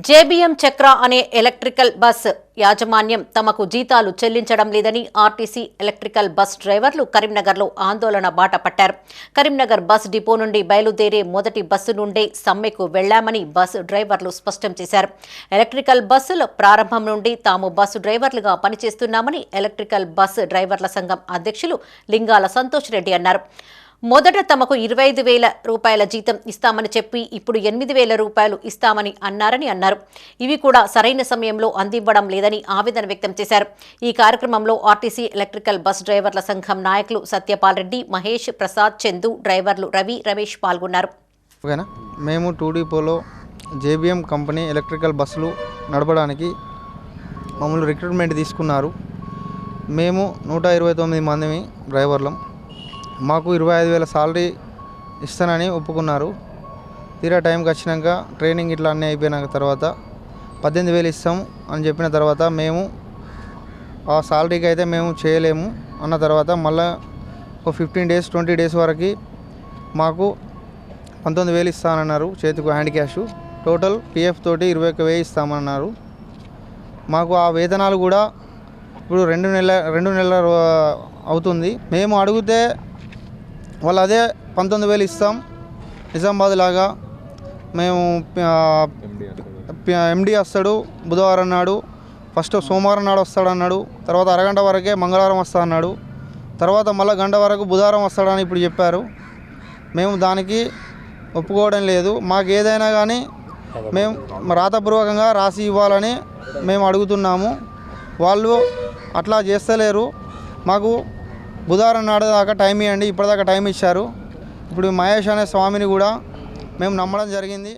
JBM చక్ర అనే electrical bus యాజమాన్యం తమకు జీతాలు చెల్లించడం లేదని ఆర్టీసీ ఎలక్ట్రికల్ బస్ డ్రైవర్లు కరీంనగర్లో ఆందోళన బాట పట్టారు. కరీంనగర్ బస్ డిపో నుండి బయలుదేరే మొదటి బస్సు నుండే సమ్మెకు వెళ్లామని బస్ డ్రైవర్లు స్పష్టం చేశారు. ఎలక్ట్రికల్ బస్సుల ప్రారంభం నుండి తాము బస్సు డ్రైవర్లుగా పనిచేస్తున్నామని ఎలక్ట్రికల్ బస్ డ్రైవర్ల సంఘం అధ్యక్షులు లింగాల సంతోష్ రెడ్డి అన్నారు. మొదట తమకు 25,000 రూపాయల జీతం ఇస్తామని చెప్పి ఇప్పుడు 8,000 రూపాయలు ఇస్తామని అన్నారు. ఇవి కూడా సరైన సమయంలో అందివ్వడం లేదని ఆవేదన వ్యక్తం చేశారు. ఈ కార్యక్రమంలో ఆర్టీసీ ఎలక్ట్రికల్ బస్ డ్రైవర్ల సంఘం నాయకులు సత్యపాల్ రెడ్డి, మహేష్, ప్రసాద్, చందు, డ్రైవర్లు రవి, రమేష్ పాల్గొన్నారు. మేము 2 డిపోలో జేబీఎం కంపెనీ ఎలక్ట్రికల్ బస్సులు నడపడానికి మమ్మల్ని రిక్రూట్మెంట్ తీసుకున్నారు. మేము 129 మంది డ్రైవర్లం. మాకు 25,000 సాలరీ ఇస్తానని ఒప్పుకున్నారు. తీరా టైంకి వచ్చినాక ట్రైనింగ్ ఇట్లా అన్నీ అయిపోయినాక తర్వాత 18,000 ఇస్తాం అని చెప్పిన తర్వాత మేము ఆ సాలరీకి అయితే మేము చేయలేము అన్న తర్వాత మళ్ళీ ఒక 15 డేస్ 20 డేస్ వరకు మాకు 19,000 ఇస్తానన్నారు. చేతికి హ్యాండ్ క్యాష్ టోటల్ పిఎఫ్ తోటి 21,000 ఇస్తామన్నారు. మాకు ఆ వేతనాలు కూడా ఇప్పుడు 2 నెలల అవుతుంది. మేము అడిగితే వాళ్ళు అదే 19,000 ఇస్తాం నిజామాబాద్ లాగా. మేము ఎండి వస్తాడు బుధవారం నాడు, ఫస్ట్ సోమవారం నాడు వస్తాడన్నాడు, తర్వాత అరగంట వరకే మంగళవారం వస్తా అన్నాడు, తర్వాత మళ్ళీ గంట వరకు బుధవారం వస్తాడని ఇప్పుడు చెప్పారు. మేము దానికి ఒప్పుకోవడం లేదు. మాకు ఏదైనా కానీ మేము రాతపూర్వకంగా రాసి ఇవ్వాలని మేము అడుగుతున్నాము. వాళ్ళు అట్లా చేస్తలేరు. మాకు బుధవారం నాడు దాకా టైం ఇవ్వండి, ఇప్పటిదాకా టైం ఇచ్చారు. ఇప్పుడు మహేష్ అనే స్వామిని కూడా మేము నమ్మడం జరిగింది.